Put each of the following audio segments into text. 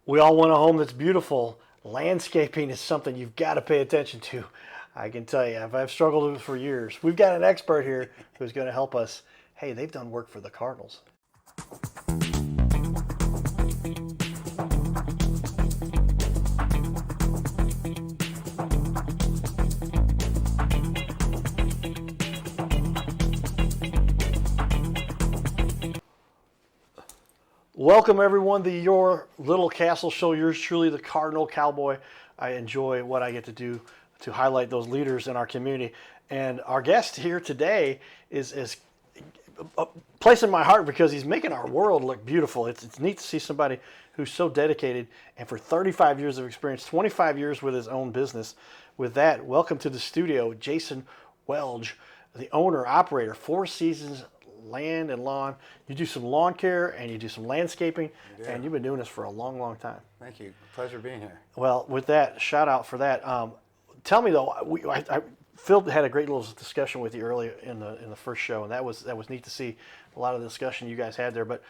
We all want a home that's beautiful. Landscaping is something you've got to pay attention to. I can tell you, I've struggled with it for years. We've got an expert here who's going to help us. Hey, they've done work for the Cardinals. Welcome everyone to your little castle show. Yours truly, the Cardinal Cowboy. I enjoy what I get to do to highlight those leaders in our community. And our guest here today is a place in my heart because he's making our world look beautiful. It's neat to see somebody who's so dedicated and for 35 years of experience, 25 years with his own business. With that, welcome to the studio, Jason Welge, the owner, operator, Four Seasons Land and Lawn. You do some lawn care and you do some landscaping, and you've been doing this for a long, long time. Thank you. Pleasure being here. Well, with that, shout out for that. Tell me though, Phil had a great little discussion with you earlier in the first show, and that was neat to see a lot of the discussion you guys had there. But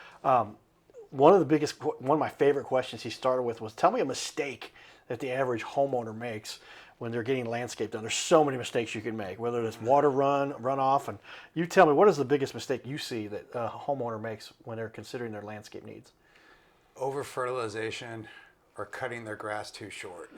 one of my favorite questions he started with was, tell me a mistake that the average homeowner makes when they're getting landscape done. There's so many mistakes you can make, whether it's water runoff, and you tell me, what is the biggest mistake you see that a homeowner makes when they're considering their landscape needs? Over fertilization or cutting their grass too short.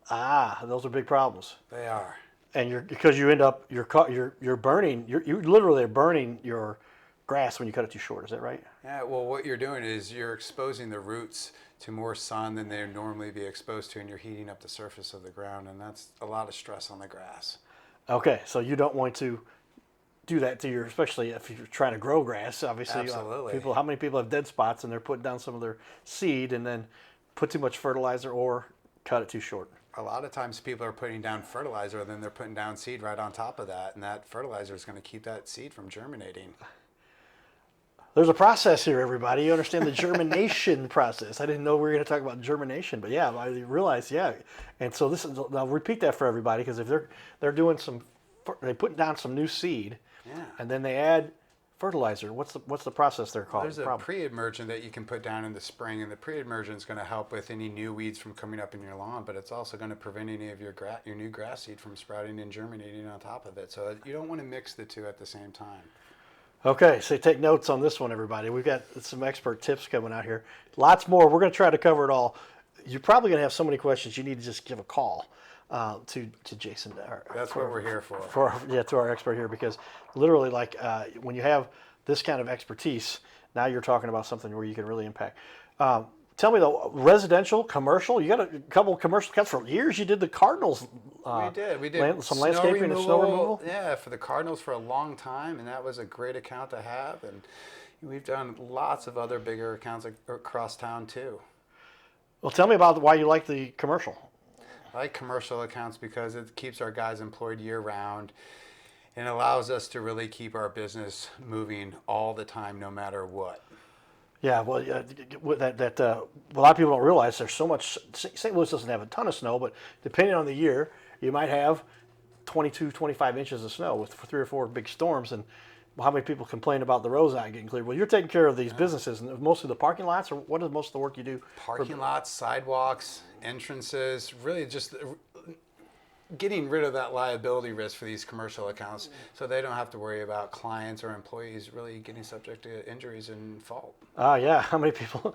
Ah, those are big problems. They are. And because you end up you're burning, you literally are burning your grass when you cut it too short. Is that right? Yeah, well, what you're doing is you're exposing the roots to more sun than they'd normally be exposed to, and you're heating up the surface of the ground, and that's a lot of stress on the grass. Okay, so you don't want to do that to especially if you're trying to grow grass. Obviously, Absolutely. How many people have dead spots and they're putting down some of their seed and then put too much fertilizer or cut it too short? A lot of times people are putting down fertilizer, and then they're putting down seed right on top of that, and that fertilizer is going to keep that seed from germinating. There's a process here, everybody. You understand the germination process. I didn't know we were going to talk about germination, but yeah, I realized, yeah. And so I'll repeat that for everybody, because if they're doing they put down some new seed, Yeah. and then they add fertilizer. What's the process they're called? There's a pre-emergent that you can put down in the spring, and the pre-emergent is going to help with any new weeds from coming up in your lawn, but it's also going to prevent any of your new grass seed from sprouting and germinating on top of it. So you don't want to mix the two at the same time. Okay, so take notes on this one, everybody. We've got some expert tips coming out here. Lots more. We're going to try to cover it all. You're probably going to have so many questions, you need to just give a call to Jason. That's what we're here for. To our expert here, because literally, when you have this kind of expertise, now you're talking about something where you can really impact. Tell me though, residential, commercial. You got a couple of commercial accounts for years. You did the Cardinals. We did some landscaping and snow removal. Yeah, for the Cardinals for a long time, and that was a great account to have. And we've done lots of other bigger accounts across town too. Well, tell me about why you like the commercial. I like commercial accounts because it keeps our guys employed year round and allows us to really keep our business moving all the time, no matter what. Yeah, well, a lot of people don't realize there's so much. St. Louis doesn't have a ton of snow, but depending on the year, you might have 22, 25 inches of snow with 3 or 4 big storms. And how many people complain about the roads not getting cleared? Well, you're taking care of these businesses, and mostly the parking lots, or what is most of the work you do? Parking lots, sidewalks, entrances, really just getting rid of that liability risk for these commercial accounts, so they don't have to worry about clients or employees really getting subject to injuries and fault. Yeah. How many people,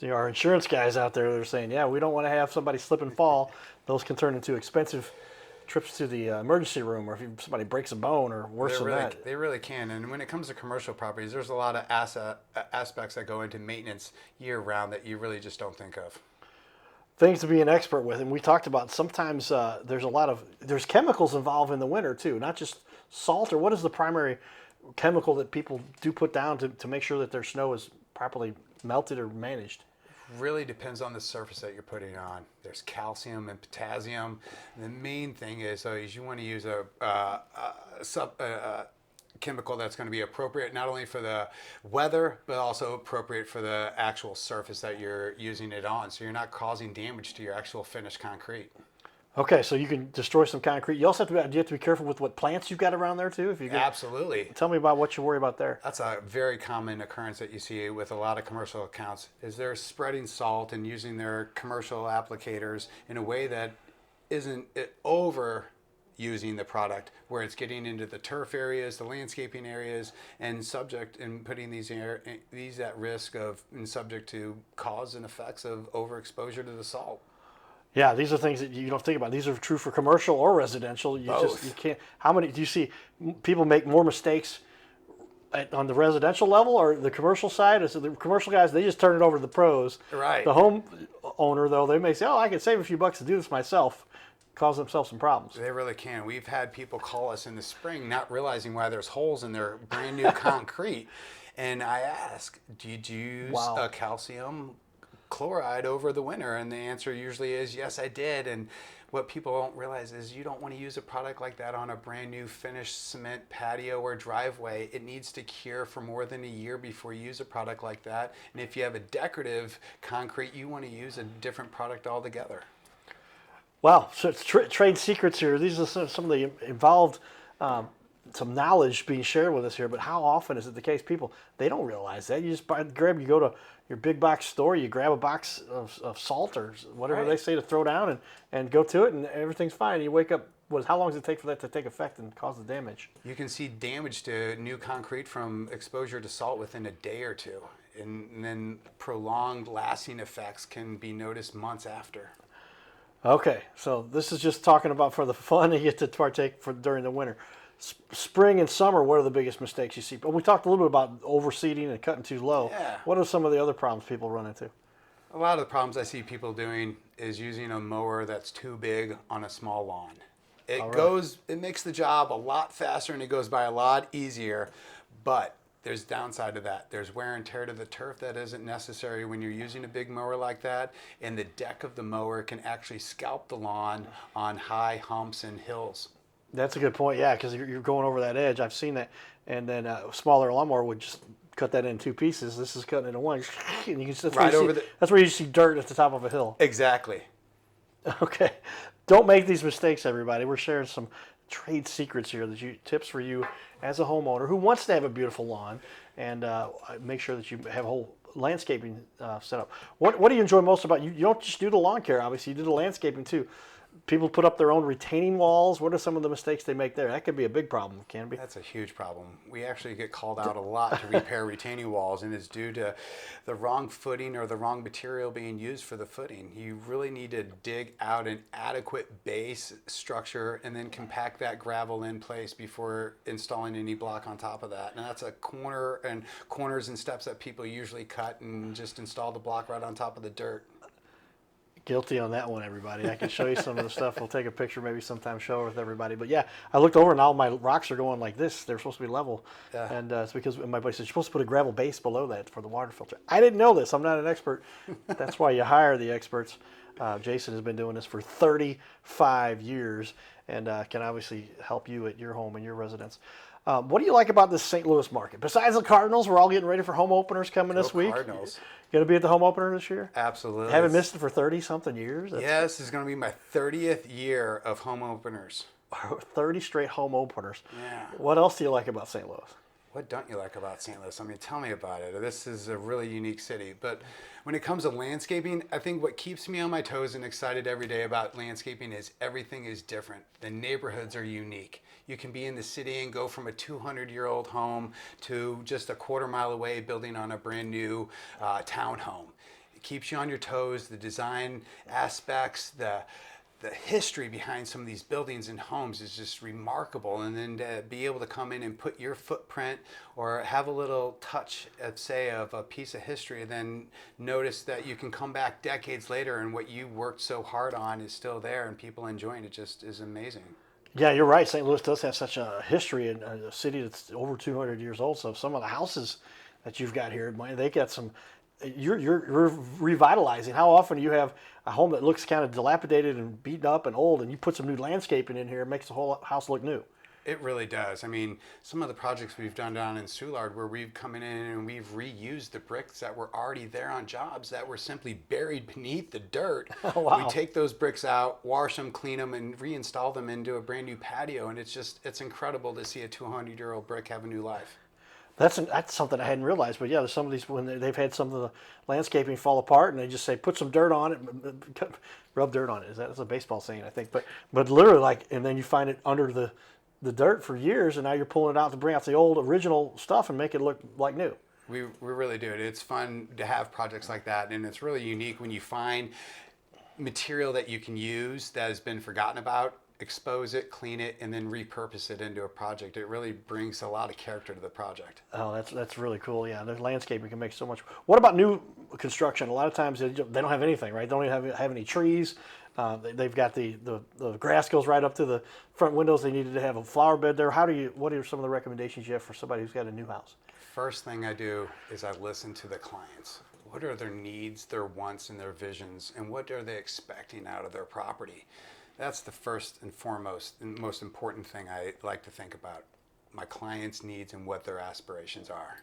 our insurance guys out there, they're saying, yeah, we don't want to have somebody slip and fall. Those can turn into expensive trips to the emergency room, or if somebody breaks a bone, or worse than that. They really can. And when it comes to commercial properties, there's a lot of aspects that go into maintenance year round that you really just don't think of. Things to be an expert with, and we talked about sometimes there's chemicals involved in the winter too, not just salt. Or what is the primary chemical that people do put down to make sure that their snow is properly melted or managed? Really depends on the surface that you're putting on. There's calcium and potassium. And the main thing is you want to use a chemical that's going to be appropriate not only for the weather, but also appropriate for the actual surface that you're using it on, so you're not causing damage to your actual finished concrete. Okay, so you can destroy some concrete. You also do you have to be careful with what plants you've got around there too. If you get, Absolutely. tell me about what you worry about there. That's a very common occurrence that you see with a lot of commercial accounts is they're spreading salt and using their commercial applicators in a way that isn't over using the product, where it's getting into the turf areas, the landscaping areas, and putting these at risk of and subject to cause and effects of overexposure to the salt. Yeah, these are things that you don't think about. These are true for commercial or residential. You can't. How many do you see people make more mistakes on the residential level or the commercial side? Is it the commercial guys? They just turn it over to the pros. Right. The home owner though, they may say, "Oh, I can save a few bucks to do this myself," cause themselves some problems. They really can. We've had people call us in the spring not realizing why there's holes in their brand new concrete. And I ask, did you use a calcium chloride over the winter? And the answer usually is yes, I did. And what people don't realize is you don't want to use a product like that on a brand new finished cement patio or driveway. It needs to cure for more than a year before you use a product like that. And if you have a decorative concrete, you want to use a different product altogether. Wow, so it's trade secrets here. These are some of the involved, some knowledge being shared with us here. But how often is it the case? People, they don't realize that. You just you go to your big box store, you grab a box of salt or whatever they say to throw down and go to it, and everything's fine. You wake up, how long does it take for that to take effect and cause the damage? You can see damage to new concrete from exposure to salt within a day or two. And then prolonged lasting effects can be noticed months after. Okay, so this is just talking about for the fun you get to partake during the winter. Spring and summer, what are the biggest mistakes you see? But we talked a little bit about overseeding and cutting too low. Yeah. What are some of the other problems people run into? A lot of the problems I see people doing is using a mower that's too big on a small lawn. It makes the job a lot faster and it goes by a lot easier, but there's downside to that. There's wear and tear to the turf that isn't necessary when you're using a big mower like that, and the deck of the mower can actually scalp the lawn on high humps and hills. That's a good point, yeah, because you're going over that edge. I've seen that, and then a smaller lawnmower would just cut that in two pieces. This is cutting it in one, and you can that's where you see dirt at the top of a hill. Exactly. Okay, don't make these mistakes, everybody. We're sharing some trade secrets here, tips for you as a homeowner who wants to have a beautiful lawn, and make sure that you have a whole landscaping set up. What do you enjoy most about you? You don't just do the lawn care, obviously. You do the landscaping too. People put up their own retaining walls. What are some of the mistakes they make there? That could be a big problem, can it be? That's a huge problem. We actually get called out a lot to repair retaining walls, and it's due to the wrong footing or the wrong material being used for the footing. You really need to dig out an adequate base structure and then compact that gravel in place before installing any block on top of that. And that's a corners and steps that people usually cut and just install the block right on top of the dirt. Guilty on that one, everybody. I can show you some of the stuff. We'll take a picture maybe sometime, show it with everybody. But yeah, I looked over and all my rocks are going like this. They're supposed to be level. Yeah. And it's because my buddy said, you're supposed to put a gravel base below that for the water filter. I didn't know this. I'm not an expert. That's why you hire the experts. Jason has been doing this for 35 years and can obviously help you at your home and your residence. What do you like about this St. Louis market? Besides the Cardinals, we're all getting ready for home openers coming this week. Cardinals. Going to be at the home opener this year? Absolutely. Haven't missed it for 30-something years? This is going to be my 30th year of home openers. 30 straight home openers. Yeah. What else do you like about St. Louis? What don't you like about St. Louis? I mean, tell me about it. This is a really unique city. But when it comes to landscaping, I think what keeps me on my toes and excited every day about landscaping is everything is different. The neighborhoods are unique. You can be in the city and go from a 200-year-old home to just a quarter mile away building on a brand new townhome. It keeps you on your toes. The design aspects, the history behind some of these buildings and homes is just remarkable. And then to be able to come in and put your footprint or have a little touch of, say, of a piece of history, then notice that you can come back decades later and what you worked so hard on is still there and people enjoying it just is amazing. Yeah, you're right. St. Louis does have such a history in a city that's over 200 years old. So some of the houses that you've got here, they got some. You're revitalizing. How often do you have a home that looks kind of dilapidated and beaten up and old, and you put some new landscaping in here, it makes the whole house look new? It really does. I mean, some of the projects we've done down in Soulard where we've come in and we've reused the bricks that were already there on jobs that were simply buried beneath the dirt. Oh, We wow. take those bricks out, wash them, clean them, and reinstall them into a brand new patio. And it's incredible to see a 200-year-old brick have a new life. That's something I hadn't realized. But yeah, there's some of these when they've had some of the landscaping fall apart, and they just say put some dirt on it, rub dirt on it. That's a baseball saying, I think. But literally like, and then you find it under the dirt for years, and now you're pulling it out to bring out the old original stuff and make it look like new. We really do. It's fun to have projects like that, and it's really unique when you find material that you can use that has been forgotten about, expose it, clean it, and then repurpose it into a project. It really brings a lot of character to the project. Oh, that's really cool. Yeah, the landscaping can make so much. What about new construction? A lot of times they don't have anything, right? They don't even have any trees. They've got the grass goes right up to the front windows. They needed to have a flower bed there. What are some of the recommendations you have for somebody who's got a new house? First thing I do is I listen to the clients. What are their needs, their wants, and their visions, and what are they expecting out of their property? That's the first and foremost and most important thing I like to think about. My clients' needs and what their aspirations are.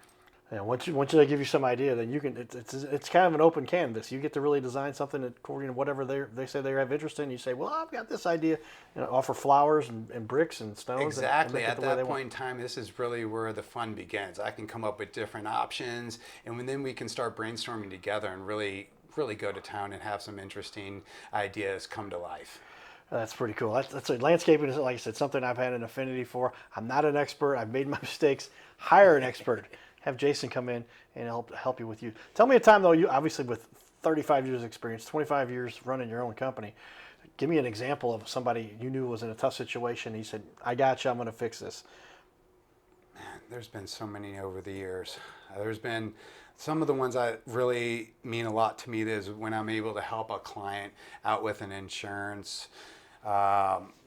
Yeah, once they give you some idea, then you can. It's kind of an open canvas. You get to really design something according to whatever they say they have interest in. You say, well, I've got this idea, offer flowers and bricks and stones. Exactly. And At that point in time, this is really where the fun begins. I can come up with different options, and then we can start brainstorming together and really go to town and have some interesting ideas come to life. That's pretty cool. Landscaping is, like I said, something I've had an affinity for. I'm not an expert. I've made my mistakes. Hire an expert. Have Jason come in and help you with you. Tell me a time though. You obviously with 35 years experience, 25 years running your own company. Give me an example of somebody you knew was in a tough situation. He said, "I got you. I'm going to fix this." Man, there's been so many over the years. There's been some of the ones that really mean a lot to me is when I'm able to help a client out with an insurance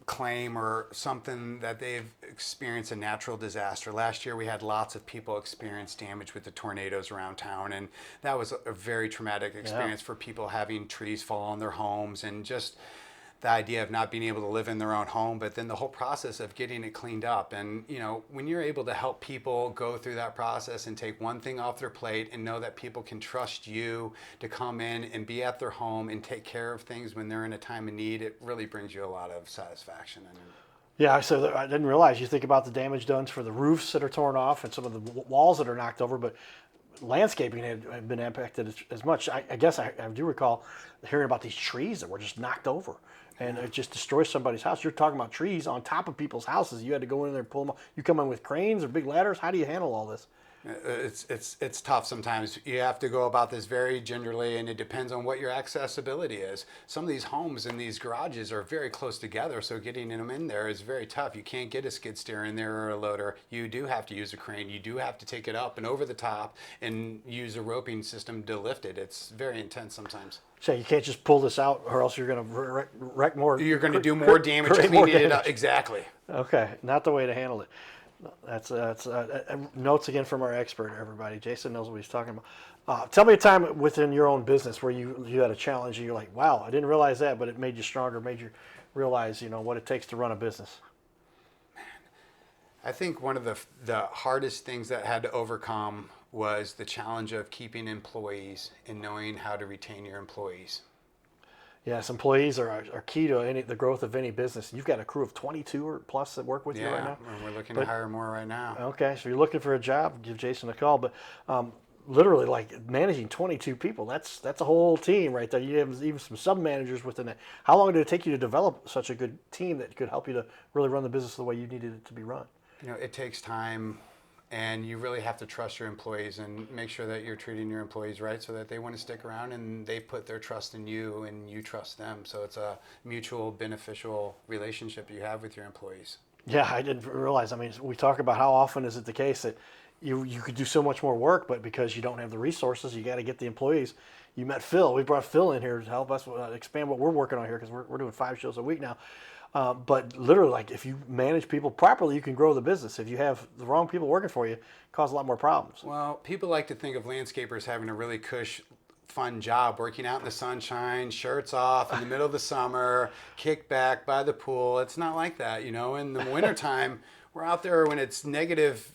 claim or something that they've experienced a natural disaster. Last year we had lots of people experience damage with the tornadoes around town, and that was a very traumatic experience for people having trees fall on their homes and just the idea of not being able to live in their own home, but then the whole process of getting it cleaned up. And when you're able to help people go through that process and take one thing off their plate and know that people can trust you to come in and be at their home and take care of things when they're in a time of need, it really brings you a lot of satisfaction. Yeah, so I didn't realize you think about the damage done for the roofs that are torn off and some of the walls that are knocked over, but landscaping had been impacted as much. I guess I do recall hearing about these trees that were just knocked over. And it just destroys somebody's house. You're talking about trees on top of people's houses. You had to go in there and pull them off. You come in with cranes or big ladders. How do you handle all this? It's tough sometimes. You have to go about this very gingerly, and it depends on what your accessibility is. Some of these homes and these garages are very close together, so getting them in there is very tough. You can't get a skid steer in there or a loader. You do have to use a crane. You do have to take it up and over the top and use a roping system to lift it. It's very intense sometimes. So you can't just pull this out, or else you're going to wreck more. You're going to do more damage cleaning it up. Exactly. Okay, not the way to handle it. That's notes again from our expert, everybody. Jason knows what he's talking about. Tell me a time within your own business where you had a challenge and you're like, wow, I didn't realize that, but it made you stronger, made you realize, what it takes to run a business. I think one of the hardest things that I had to overcome was the challenge of keeping employees and knowing how to retain your employees. Yes, employees are key to the growth of any business. You've got a crew of 22 or plus that work with you right now? Yeah, and we're looking to hire more right now. Okay, so you're looking for a job, give Jason a call. But literally, like managing 22 people, that's a whole team right there. You have even some sub-managers within it. How long did it take you to develop such a good team that could help you to really run the business the way you needed it to be run? It takes time, and you really have to trust your employees and make sure that you're treating your employees right so that they want to stick around and they put their trust in you and you trust them. So it's a mutual beneficial relationship you have with your employees. Yeah, I didn't realize. I mean, we talk about how often is it the case that you could do so much more work, but because you don't have the resources, you got to get the employees. You met Phil. We brought Phil in here to help us expand what we're working on here because we're doing 5 shows a week now. But literally, like if you manage people properly, you can grow the business. If you have the wrong people working for you, it causes a lot more problems. Well, people like to think of landscapers having a really fun job, working out in the sunshine, shirts off in the middle of the summer, kick back by the pool. It's not like that, In the wintertime, We're out there when it's negative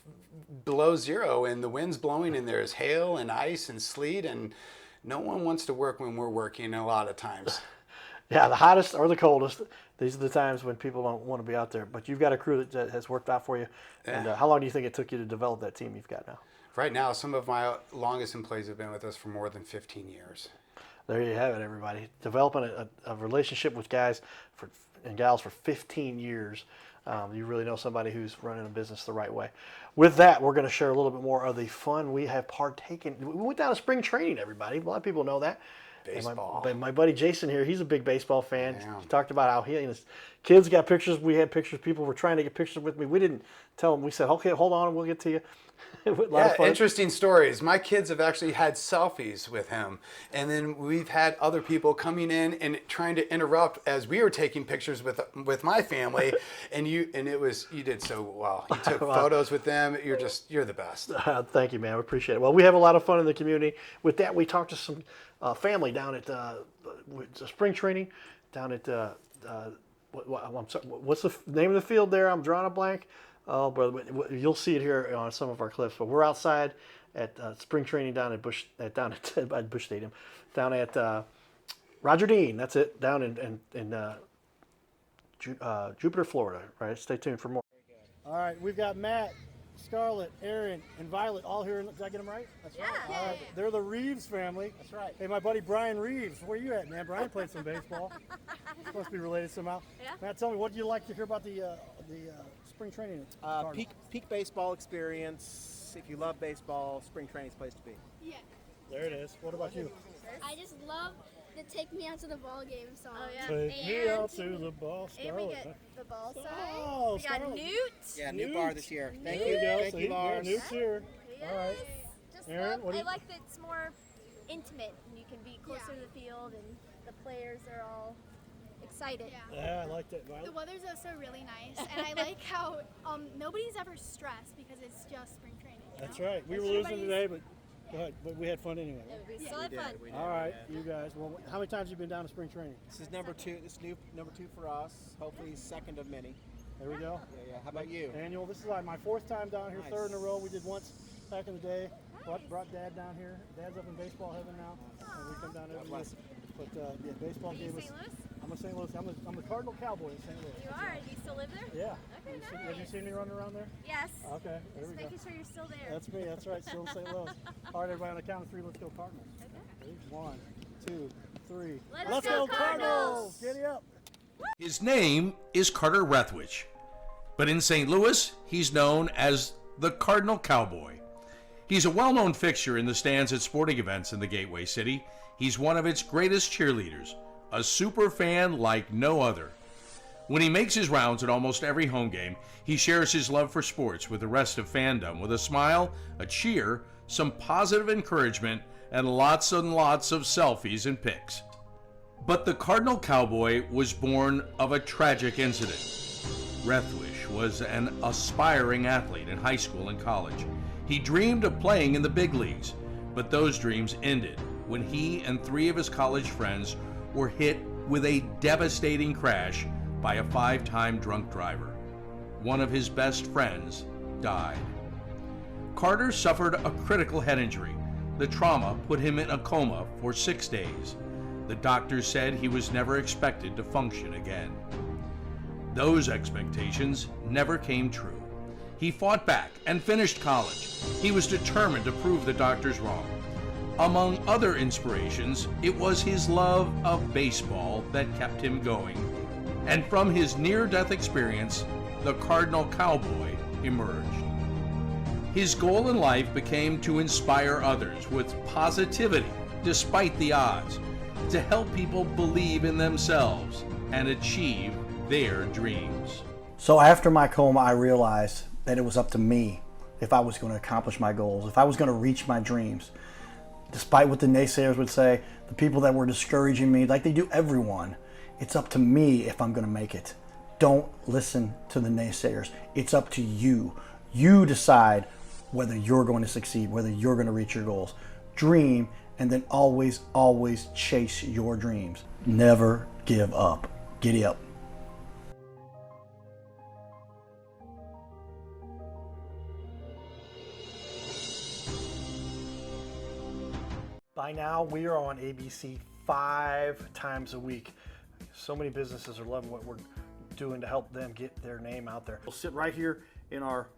below zero and the wind's blowing and there's hail and ice and sleet, and no one wants to work when we're working a lot of times. Yeah, the hottest or the coldest. These are the times when people don't want to be out there. But you've got a crew that has worked out for you. Yeah. And how long do you think it took you to develop that team you've got now? Right now, some of my longest employees have been with us for more than 15 years. There you have it, everybody. Developing a relationship with guys and gals for 15 years. You really know somebody who's running a business the right way. With that, we're going to share a little bit more of the fun we have partaken. We went down to spring training, everybody. A lot of people know that. Baseball. My buddy Jason here, he's a big baseball fan. Yeah. He talked about how he and his kids got pictures. We had pictures. People were trying to get pictures with me. We didn't tell them. We said, okay, hold on, we'll get to you. A lot of fun. Interesting stories. My kids have actually had selfies with him, and then we've had other people coming in and trying to interrupt as we were taking pictures with my family. And you did so well. You took photos with them. You're the best. Thank you, man. We appreciate it. Well, we have a lot of fun in the community. With that, we talked to some family down at spring training down at I'm sorry, what's the name of the field there? I'm drawing a blank. Oh, brother, you'll see it here on some of our clips. But we're outside at spring training down at Bush Stadium, down at Roger Dean. That's it, down in Jupiter, Florida. Right. Stay tuned for more. All right, we've got Matt, Scarlett, Aaron, and Violet all here. Did I get them right? That's right. All right. They're the Reeves family. That's right. Hey, my buddy Brian Reeves. Where you at, man? Brian played some baseball. Supposed to be related somehow. Yeah. Matt, tell me, what do you like to hear about the spring training? Peak baseball experience. If you love baseball, spring training's the place to be. Yeah. There it is. What about you? I just love the "Take Me Out to the Ball Game" song. Oh, yeah. Take me out to the ball, And we Scarlett. get the ball Oh, side. We got Scarlett. Newt. Yeah, new bar this year. Thank There you. you go. Thank See, you, Lars. Yeah, Newt's here. Yes. All right. Just Aaron, love, what do I you- like that it's more intimate and you can be closer Yeah. to the field and the players are all excited. Yeah. Yeah, I like that. The Violet. weather's also really nice, and I like how nobody's ever stressed because it's just spring training. You That's know? right. We were losing today, but go ahead. But we had fun anyway. We still had fun. We did, All right, yeah. you guys. Well, how many times have you been down to spring training? This is number two. This is number two for us. Hopefully, second of many. There we go. Yeah. How about you? Annual. This is like my fourth time down here, Nice. third in a row. We did once back in the day. Brought Dad down here. Dad's up in baseball heaven now. And we come down every year. bless him. But yeah, baseball Are you gave us. St. Louis? I'm a St. Louis. I'm the Cardinal Cowboy in St. Louis. You are. Do you still live there? Yeah. Okay, Have you nice. seen me running around there? Yes. Okay, there Just we go. making sure you're still there. That's me. That's right. Still in St. Louis. All right, everybody. On the count of three, let's go Cardinals. Okay. 1, 2, 3. Let's go Cardinals! Giddy up. His name is Carter Rethwich, but in St. Louis, he's known as the Cardinal Cowboy. He's a well-known fixture in the stands at sporting events in the Gateway City. He's one of its greatest cheerleaders, a super fan like no other. When he makes his rounds at almost every home game, he shares his love for sports with the rest of fandom with a smile, a cheer, some positive encouragement, and lots of selfies and pics. But the Cardinal Cowboy was born of a tragic incident. Rethwich was an aspiring athlete in high school and college. He dreamed of playing in the big leagues, but those dreams ended when he and 3 of his college friends were hit with a devastating crash by a 5-time drunk driver. One of his best friends died. Carter suffered a critical head injury. The trauma put him in a coma for 6 days. The doctors said he was never expected to function again. Those expectations never came true. He fought back and finished college. He was determined to prove the doctors wrong. Among other inspirations, it was his love of baseball that kept him going. And from his near-death experience, the Cardinal Cowboy emerged. His goal in life became to inspire others with positivity despite the odds, to help people believe in themselves and achieve their dreams. So after my coma, I realized that it was up to me if I was going to accomplish my goals, if I was going to reach my dreams. Despite what the naysayers would say, the people that were discouraging me, like they do everyone, it's up to me if I'm going to make it. Don't listen to the naysayers. It's up to you. You decide whether you're going to succeed, whether you're going to reach your goals. Dream, and then always, always chase your dreams. Never give up. Giddy up. By now, we are on ABC 5 times a week. So many businesses are loving what we're doing to help them get their name out there. We'll sit right here in our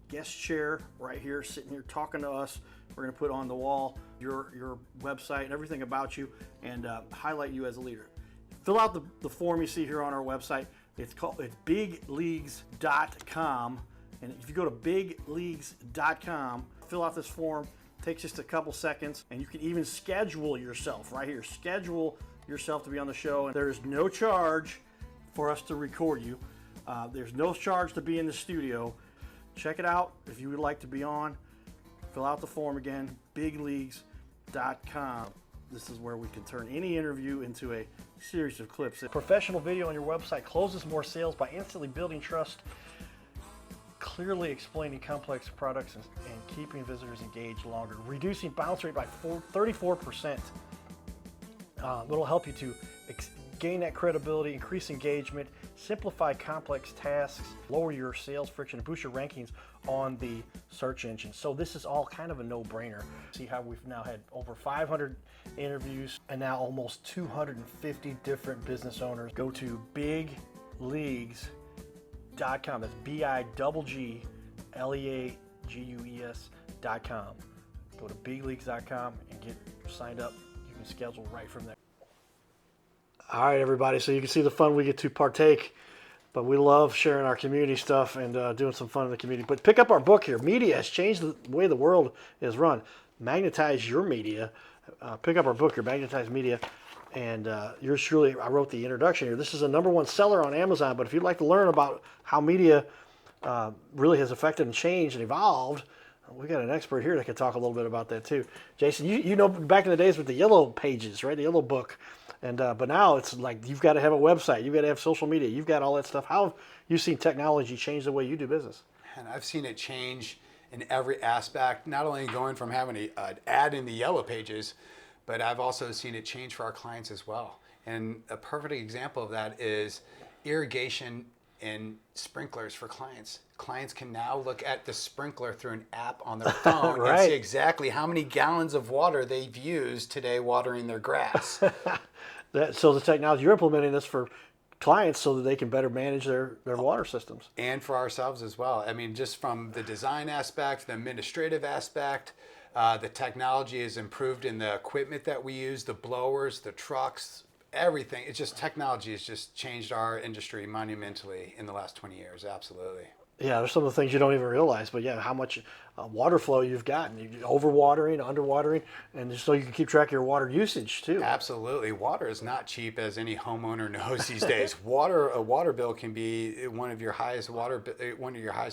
guest chair, right here, sitting here talking to us. We're going to put on the wall your website and everything about you, and highlight you as a leader. Fill out the form you see here on our website. It's bigleagues.com, and if you go to bigleagues.com, fill out this form. Takes just a couple seconds, and you can even schedule yourself right here. Schedule yourself to be on the show, and there's no charge for us to record you. There's no charge to be in the studio. Check it out if you would like to be on. Fill out the form again, bigleagues.com. This is where we can turn any interview into a series of clips. Professional video on your website closes more sales by instantly building trust, clearly explaining complex products, and keeping visitors engaged longer, reducing bounce rate by 34%. It'll help you to gain that credibility, increase engagement, simplify complex tasks, lower your sales friction, and boost your rankings on the search engine. So this is all kind of a no-brainer. See how we've now had over 500 interviews and now almost 250 different business owners. Go to bigleagues.com. That's bigleagues.com. Go to bigleagues.com and get signed up. You can schedule right from there. All right, everybody. So you can see the fun we get to partake, but we love sharing our community stuff and doing some fun in the community. But pick up our book here. Media has changed the way the world is run. Magnetize your media. Pick up our book here, Magnetize Media. And yours truly, I wrote the introduction here. This is a #1 seller on Amazon, but if you'd like to learn about how media really has affected and changed and evolved, we got an expert here that can talk a little bit about that too. Jason, you know back in the days with the yellow pages, right? The yellow book. And but now it's like you've got to have a website, you've got to have social media, you've got all that stuff. How have you seen technology change the way you do business? And I've seen it change in every aspect, not only going from having an ad in the yellow pages, but I've also seen it change for our clients as well. And a perfect example of that is irrigation and sprinklers for clients. Clients can now look at the sprinkler through an app on their phone Right. and see exactly how many gallons of water they've used today watering their grass. So the technology, you're implementing this for clients so that they can better manage their water systems. And for ourselves as well. I mean, just from the design aspect, the administrative aspect, the technology has improved in the equipment that we use, the blowers, the trucks, everything. It's just technology has just changed our industry monumentally in the last 20 years. Absolutely. Yeah, there's some of the things you don't even realize, but yeah, how much water flow you've gotten, overwatering, underwatering, and just so you can keep track of your water usage too. Absolutely. Water is not cheap, as any homeowner knows these days. A water bill can be one of your highest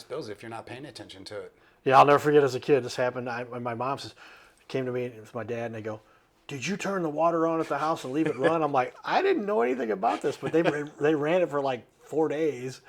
bills if you're not paying attention to it. Yeah, I'll never forget as a kid, this happened. When my mom came to me, it was my dad, and they go, "Did you turn the water on at the house and leave it run?" I'm like, I didn't know anything about this, but they ran it for like 4 days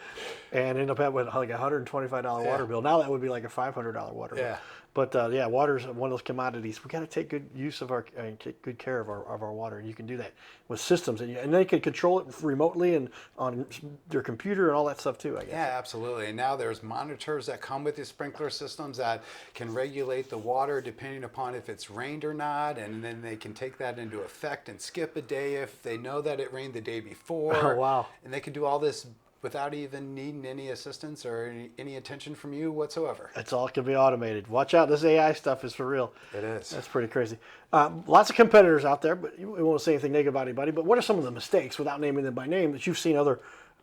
and ended up having like a $125 water bill. Now that would be like a $500 water bill. Yeah. But yeah, water is one of those commodities. We got to take good use of take good care of our water, and you can do that with systems, and they can control it remotely and on their computer and all that stuff too, I guess. Yeah, absolutely. And now there's monitors that come with the sprinkler systems that can regulate the water depending upon if it's rained or not, and then they can take that into effect and skip a day if they know that it rained the day before. Oh, wow. And they can do all this without even needing any assistance or any attention from you whatsoever. It's all can be automated. Watch out, this AI stuff is for real. It is. That's pretty crazy. Lots of competitors out there, but we won't say anything negative about anybody. But what are some of the mistakes, without naming them by name, that you've seen other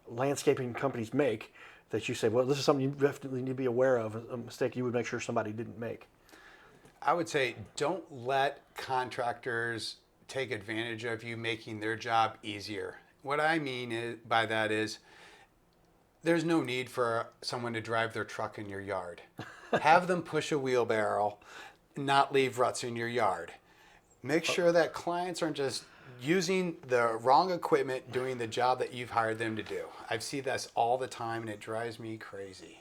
landscaping companies make that you say, well, this is something you definitely need to be aware of, a mistake you would make sure somebody didn't make? I would say don't let contractors take advantage of you making their job easier. What I mean by that is, there's no need for someone to drive their truck in your yard. Have them push a wheelbarrow, not leave ruts in your yard. Make sure that clients aren't just using the wrong equipment doing the job that you've hired them to do. I see this all the time, and it drives me crazy.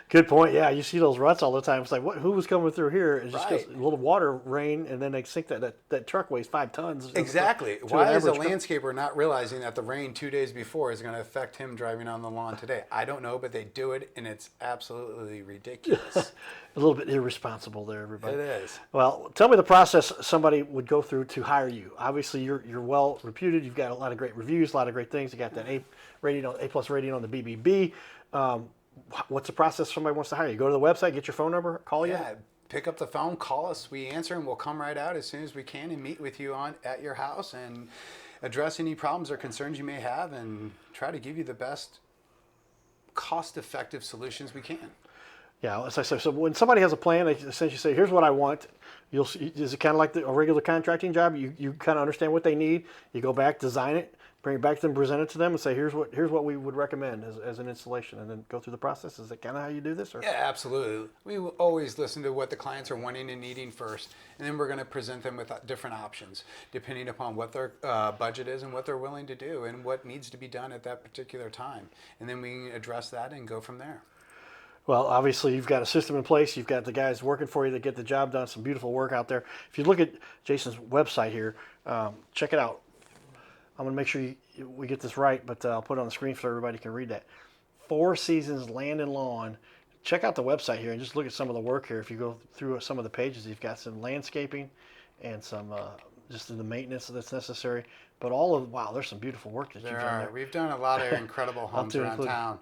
Good point. Yeah, you see those ruts all the time. It's like, who was coming through here? It's just Right. a little water, rain, and then they sink that truck weighs 5 tons. Exactly. To Why an is a average truck. landscaper not realizing that the rain 2 days before is going to affect him driving on the lawn today? I don't know, but they do it, and it's absolutely ridiculous. A little bit irresponsible there, everybody. It is. Well, tell me the process somebody would go through to hire you. Obviously, you're well reputed. You've got a lot of great reviews, a lot of great things. You got that A+ rating on the BBB. What's the process? Somebody wants to hire you. Go to the website, get your phone number, call you. Yeah, pick up the phone, call us. We answer, and we'll come right out as soon as we can and meet with you at your house and address any problems or concerns you may have, and try to give you the best cost-effective solutions we can. Yeah, as I said, so when somebody has a plan, they essentially say, "Here's what I want." You'll see, is it kind of like a regular contracting job? You kind of understand what they need. You go back, design it, bring it back to them, present it to them, and say, "Here's what we would recommend as an installation," and then go through the process. Is that kind of how you do this? Or? Yeah, absolutely. We will always listen to what the clients are wanting and needing first, and then we're going to present them with different options depending upon what their budget is and what they're willing to do and what needs to be done at that particular time. And then we can address that and go from there. Well, obviously, you've got a system in place. You've got the guys working for you that get the job done. Some beautiful work out there. If you look at Jason's website here, check it out. I'm going to make sure we get this right, but I'll put it on the screen so everybody can read that. 4 Seasons Land and Lawn. Check out the website here and just look at some of the work here. If you go through some of the pages, you've got some landscaping and some just the maintenance that's necessary. But wow, there's some beautiful work that you've done there. We've done a lot of incredible homes to around include- town.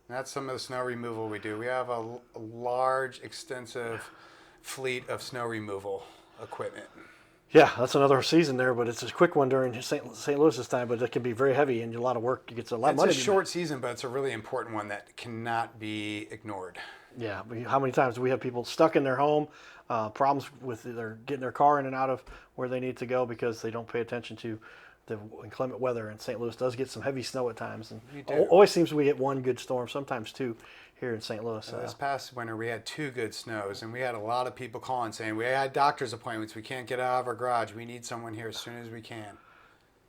That's some of the snow removal we do. We have a large, extensive fleet of snow removal equipment. Yeah, that's another season there, but it's a quick one during St. Louis's time, but it can be very heavy and a lot of work. You get a lot of money. It's a short season, but it's a really important one that cannot be ignored. Yeah, but how many times do we have people stuck in their home, problems with their getting their car in and out of where they need to go because they don't pay attention to the inclement weather. And St. Louis does get some heavy snow at times, and We do. always seems we get one good storm, sometimes 2 here in St. Louis. This past winter, we had 2 good snows, and we had a lot of people calling saying, we had doctor's appointments. We can't get out of our garage. We need someone here as soon as we can.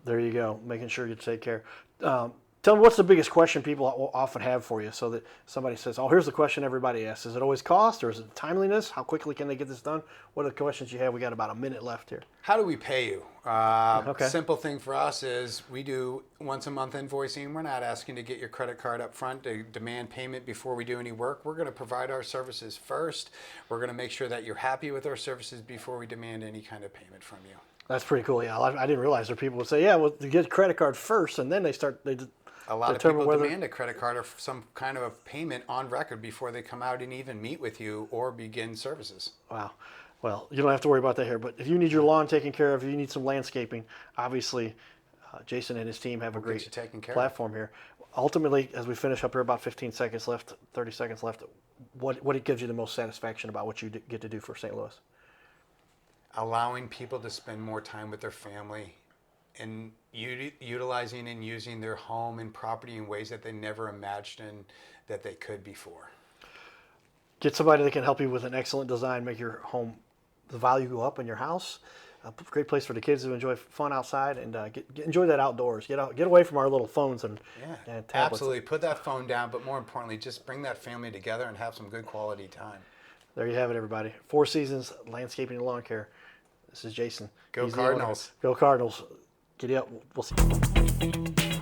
There you go, making sure you take care. Tell me, what's the biggest question people often have for you, so that somebody says, "Oh, here's the question everybody asks: Is it always cost, or is it timeliness? How quickly can they get this done?" What are the questions you have? We got about a minute left here. How do we pay you? Okay. Simple thing for us is we do once a month invoicing. We're not asking to get your credit card up front to demand payment before we do any work. We're going to provide our services first. We're going to make sure that you're happy with our services before we demand any kind of payment from you. That's pretty cool. Yeah, I didn't realize there people would say, "Yeah, well, you get a credit card first, and then they A lot of determine people whether." demand a credit card or some kind of a payment on record before they come out and even meet with you or begin services. Wow. Well, you don't have to worry about that here. But if you need your lawn taken care of, if you need some landscaping, obviously, Jason and his team have a We'll get great you taken care of. platform here. Ultimately, as we finish up here, about 15 seconds left, 30 seconds left. What it gives you the most satisfaction about what you get to do for St. Louis? Allowing people to spend more time with their family and utilizing and using their home and property in ways that they never imagined that they could before. Get somebody that can help you with an excellent design, make your home, the value go up in your house. A great place for the kids to enjoy fun outside and enjoy that outdoors. Get away from our little phones and tablets. Absolutely. Put that phone down, but more importantly, just bring that family together and have some good quality time. There you have it, everybody. 4 Seasons Landscaping and Lawn Care. This is Jason. Go He's the owner. Cardinals. Go Cardinals. Giddy up. We'll see you.